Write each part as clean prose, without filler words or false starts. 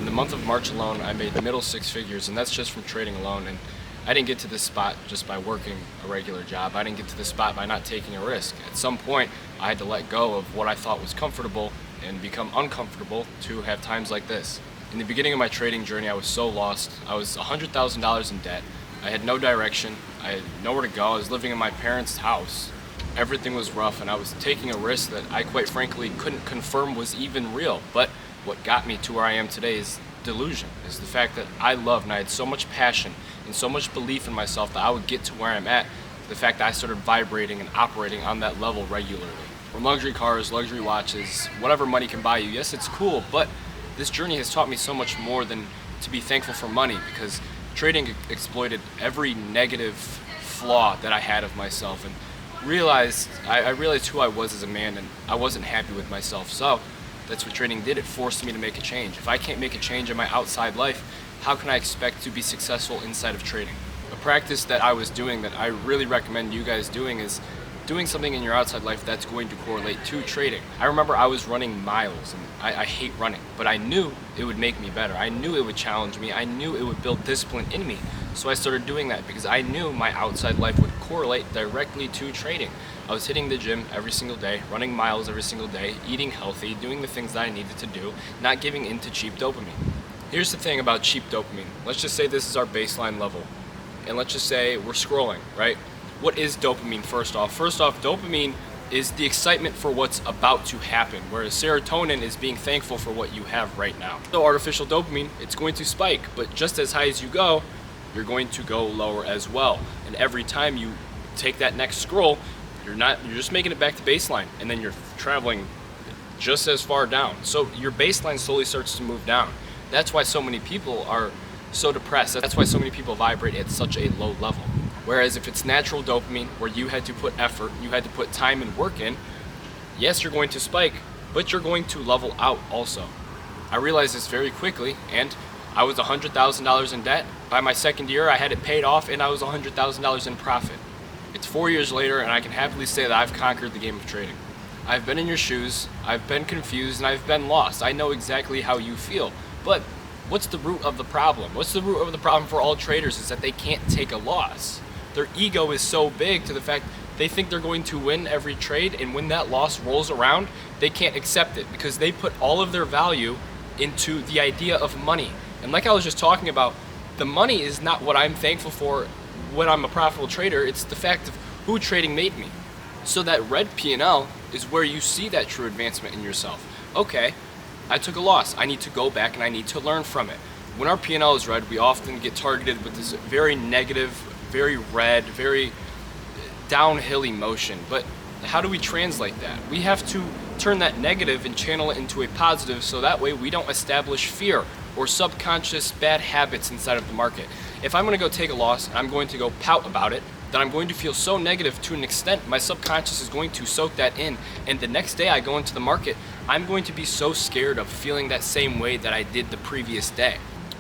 In the month of March alone, I made middle six figures, and that's just from trading alone. And I didn't get to this spot just by working a regular job. I didn't get to this spot by not taking a risk. At some point, I had to let go of what I thought was comfortable and become uncomfortable to have times like this. In the beginning of my trading journey, I was so lost. I was $100,000 in debt. I had no direction. I had nowhere to go. I was living in my parents' house. Everything was rough, and I was taking a risk that I quite frankly couldn't confirm was even real. But what got me to where I am today is delusion, is the fact that I loved and I had so much passion and so much belief in myself that I would get to where I'm at. The fact that I started vibrating and operating on that level regularly. From luxury cars, luxury watches, whatever money can buy you, yes, it's cool, but this journey has taught me so much more than to be thankful for money, because trading exploited every negative flaw that I had of myself, and I realized who I was as a man, and I wasn't happy with myself. So that's what trading did. It forced me to make a change. If I can't make a change in my outside life, how can I expect to be successful inside of trading? A practice that I was doing that I really recommend you guys doing is doing something in your outside life that's going to correlate to trading. I remember I was running miles, and I hate running, but I knew it would make me better. I knew it would challenge me. I knew it would build discipline in me. So I started doing that because I knew my outside life would correlate directly to trading. I was hitting the gym every single day, running miles every single day, eating healthy, doing the things that I needed to do, not giving in to cheap dopamine. Here's the thing about cheap dopamine. Let's just say this is our baseline level, and let's just say we're scrolling, right? What is dopamine first off? First off, dopamine is the excitement for what's about to happen, whereas serotonin is being thankful for what you have right now. So artificial dopamine, it's going to spike, but just as high as you go, you're going to go lower as well. And every time you take that next scroll, you're just making it back to baseline, and then you're traveling just as far down. So your baseline slowly starts to move down. That's why so many people are so depressed. That's why so many people vibrate at such a low level. Whereas if it's natural dopamine, where you had to put effort, you had to put time and work in, yes, you're going to spike, but you're going to level out also. I realized this very quickly, and I was $100,000 in debt. By my second year, I had it paid off, and I was $100,000 in profit. It's 4 years later, and I can happily say that I've conquered the game of trading. I've been in your shoes, I've been confused, and I've been lost. I know exactly how you feel, but what's the root of the problem? What's the root of the problem for all traders is that they can't take a loss. Their ego is so big to the fact they think they're going to win every trade, and when that loss rolls around, they can't accept it because they put all of their value into the idea of money. And like I was just talking about, the money is not what I'm thankful for when I'm a profitable trader. It's the fact of who trading made me. So that red P&L is where you see that true advancement in yourself. Okay, I took a loss. I need to go back and I need to learn from it. When our P&L is red, we often get targeted with this very negative, very red, very downhill emotion. But how do we translate that? We have to turn that negative and channel it into a positive, so that way we don't establish fear or subconscious bad habits inside of the market. If I'm going to go take a loss and I'm going to go pout about it, then I'm going to feel so negative to an extent, my subconscious is going to soak that in, and the next day I go into the market, I'm going to be so scared of feeling that same way that I did the previous day.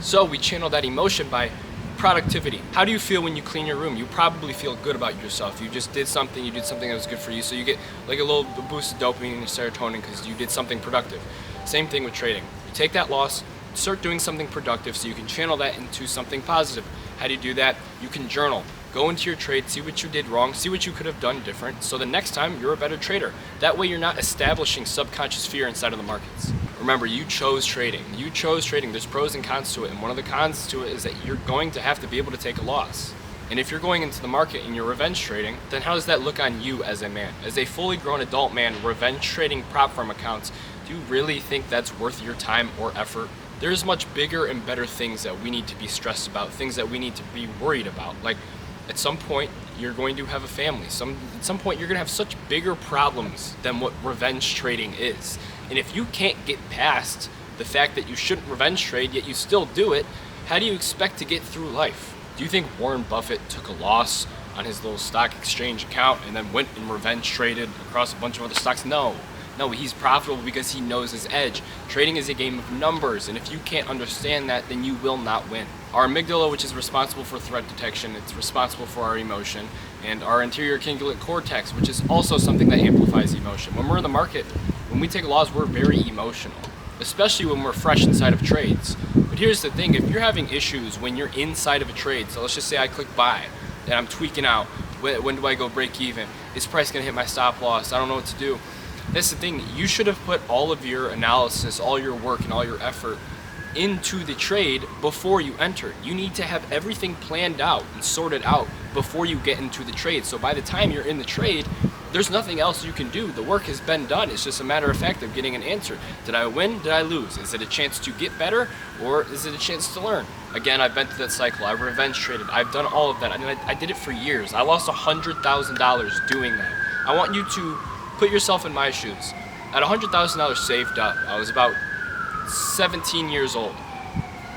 So we channel that emotion by productivity. How do you feel when you clean your room? You probably feel good about yourself. You just did something, that was good for you, so you get like a little boost of dopamine and serotonin because you did something productive. Same thing with trading. You take that loss, start doing something productive so you can channel that into something positive. How do you do that? You can journal. Go into your trade, see what you did wrong, see what you could have done different, so the next time you're a better trader. That way you're not establishing subconscious fear inside of the markets. Remember, you chose trading. You chose trading. There's pros and cons to it, and one of the cons to it is that you're going to have to be able to take a loss. And if you're going into the market and you're revenge trading, then how does that look on you as a man? As a fully grown adult man, revenge trading prop firm accounts, do you really think that's worth your time or effort? There's much bigger and better things that we need to be stressed about, things that we need to be worried about. Like, at some point, you're going to have a family. At some point, you're going to have such bigger problems than what revenge trading is. And if you can't get past the fact that you shouldn't revenge trade, yet you still do it, how do you expect to get through life? Do you think Warren Buffett took a loss on his little stock exchange account and then went and revenge traded across a bunch of other stocks? No, he's profitable because he knows his edge. Trading is a game of numbers, and if you can't understand that, then you will not win. Our amygdala, which is responsible for threat detection, it's responsible for our emotion, and our anterior cingulate cortex, which is also something that amplifies emotion. When we're in the market, when we take a loss, we're very emotional. especially when we're fresh inside of trades. But here's the thing, if you're having issues when you're inside of a trade, so let's just say I click buy and I'm tweaking out, when do I go break even? Is price gonna hit my stop loss? I don't know what to do. That's the thing, you should have put all of your analysis, all your work, and all your effort into the trade before you enter. You need to have everything planned out and sorted out before you get into the trade. So by the time you're in the trade, there's nothing else you can do. The work has been done. It's just a matter of fact of getting an answer. Did I win? Did I lose? Is it a chance to get better, or is it a chance to learn? Again, I've been through that cycle. I've revenge traded. I've done all of that. I mean, I did it for years. I lost $100,000 doing that. I want you to put yourself in my shoes. At $100,000 saved up, I was about 17 years old.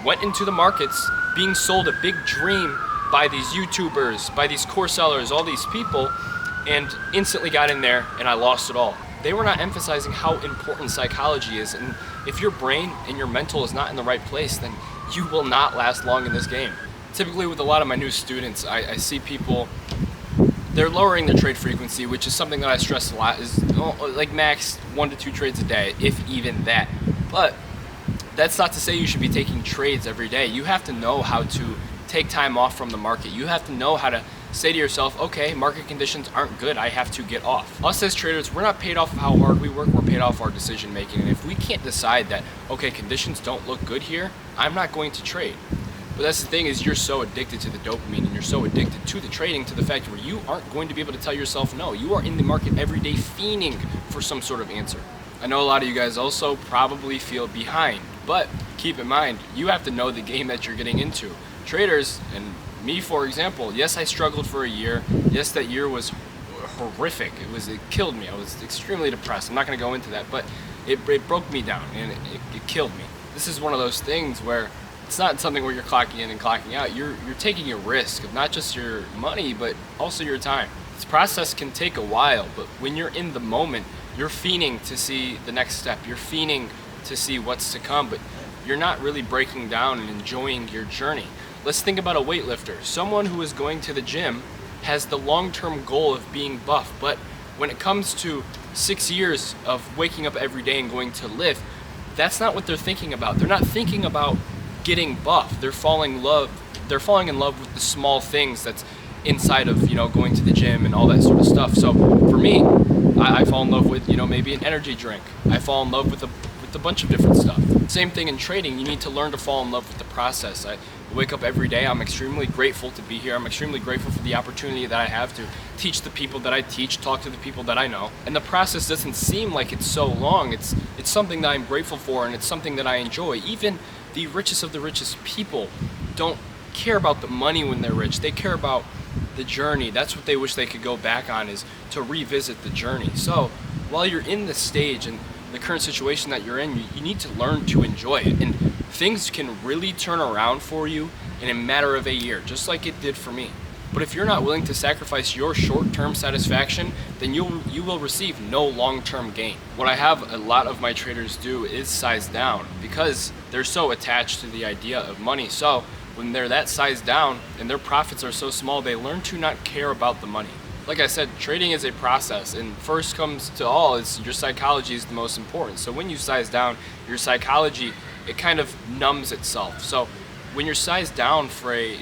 Went into the markets being sold a big dream by these YouTubers, by these core sellers, all these people, and instantly got in there and I lost it all. They were not emphasizing how important psychology is, and if your brain and your mental is not in the right place, then you will not last long in this game. Typically with a lot of my new students, I see people, they're lowering their trade frequency, which is something that I stress a lot, is like max 1 to 2 trades a day, if even that. But that's not to say you should be taking trades every day. You have to know how to take time off from the market. You have to know how to say to yourself, okay, market conditions aren't good, I have to get off. Us as traders, we're not paid off of how hard we work, we're paid off our decision making. And if we can't decide that, okay, conditions don't look good here, I'm not going to trade. But that's the thing, is you're so addicted to the dopamine and you're so addicted to the trading, to the fact where you aren't going to be able to tell yourself no. You are in the market every day fiending for some sort of answer. I know a lot of you guys also probably feel behind, but keep in mind, you have to know the game that you're getting into. Traders, and me for example, yes, I struggled for a year. Yes, that year was horrific. It killed me. I was extremely depressed. I'm not going to go into that, but it broke me down and it killed me. This is one of those things where it's not something where you're clocking in and clocking out. You're taking a risk of not just your money, but also your time. This process can take a while, but when you're in the moment, you're fiending to see the next step. You're fiending to see what's to come, but you're not really breaking down and enjoying your journey. Let's think about a weightlifter. Someone who is going to the gym has the long-term goal of being buff, but when it comes to 6 years of waking up every day and going to lift, that's not what they're thinking about. They're not thinking about getting buff. They're falling in love with the small things that's inside of, going to the gym and all that sort of stuff. So for me, I fall in love with, maybe an energy drink. I fall in love with a bunch of different stuff. Same thing in trading. You need to learn to fall in love with the process. I wake up every day. I'm extremely grateful to be here. I'm extremely grateful for the opportunity that I have to teach the people that I teach, talk to the people that I know. And the process doesn't seem like it's so long. It's something that I'm grateful for, and it's something that I enjoy. Even the richest of the richest people don't care about the money when they're rich. They care about the journey. That's what they wish they could go back on, is to revisit the journey. So while you're in this stage and the current situation that you're in, you need to learn to enjoy it. And things can really turn around for you in a matter of a year, just like it did for me. But if you're not willing to sacrifice your short-term satisfaction, then you will receive no long-term gain. What I have a lot of my traders do is size down, because they're so attached to the idea of money. So when they're that sized down and their profits are so small, they learn to not care about the money. Like I said, trading is a process, and first comes to all is your psychology is the most important. So when you size down, your psychology, it kind of numbs itself. So when you're sized down for a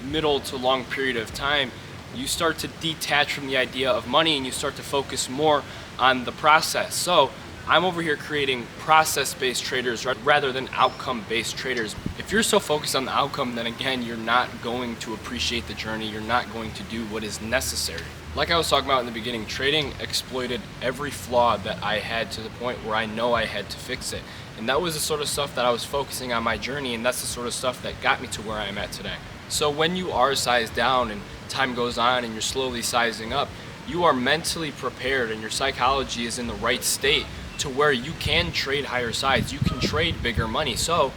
middle to long period of time, you start to detach from the idea of money and you start to focus more on the process. So I'm over here creating process-based traders rather than outcome-based traders. If you're so focused on the outcome, then again, you're not going to appreciate the journey. You're not going to do what is necessary. Like I was talking about in the beginning, trading exploited every flaw that I had to the point where I know I had to fix it. And that was the sort of stuff that I was focusing on my journey, and that's the sort of stuff that got me to where I am at today. So when you are sized down and time goes on and you're slowly sizing up, you are mentally prepared and your psychology is in the right state to where you can trade higher sides, you can trade bigger money. So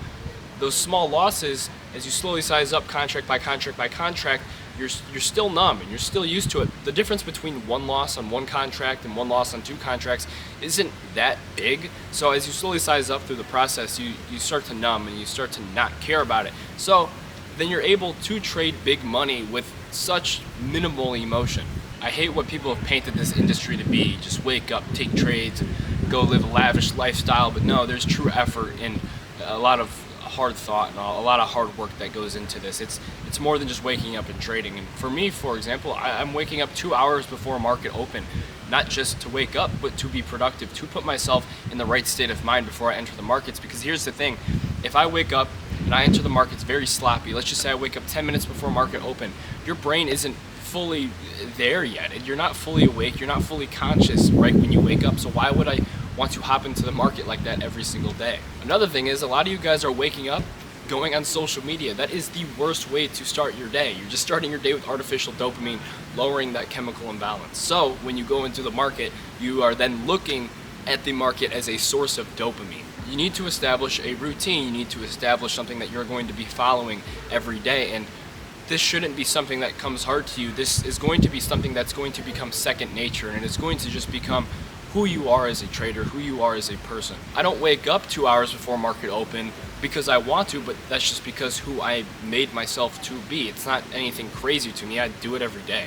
those small losses, as you slowly size up contract by contract by contract, you're still numb and you're still used to it. The difference between one loss on one contract and one loss on 2 contracts isn't that big. So as you slowly size up through the process, you start to numb and you start to not care about it. So then you're able to trade big money with such minimal emotion. I hate what people have painted this industry to be. Just wake up, take trades, and go live a lavish lifestyle. But no, there's true effort and a lot of hard thought and a lot of hard work that goes into this. It's more than just waking up and trading. And for me, for example, I'm waking up 2 hours before market open, not just to wake up, but to be productive, to put myself in the right state of mind before I enter the markets. Because here's the thing, if I wake up and I enter the markets very sloppy, let's just say I wake up 10 minutes before market open, your brain isn't fully there yet. You're not fully awake, you're not fully conscious right when you wake up. So why would I want to hop into the market like that every single day? Another thing is, a lot of you guys are waking up, going on social media. That is the worst way to start your day. You're just starting your day with artificial dopamine, lowering that chemical imbalance. So when you go into the market, you are then looking at the market as a source of dopamine. You need to establish a routine. You need to establish something that you're going to be following every day. And this shouldn't be something that comes hard to you. This is going to be something that's going to become second nature, and it's going to just become who you are as a trader, who you are as a person. I don't wake up 2 hours before market open because I want to, but that's just because who I made myself to be. It's not anything crazy to me. I do it every day.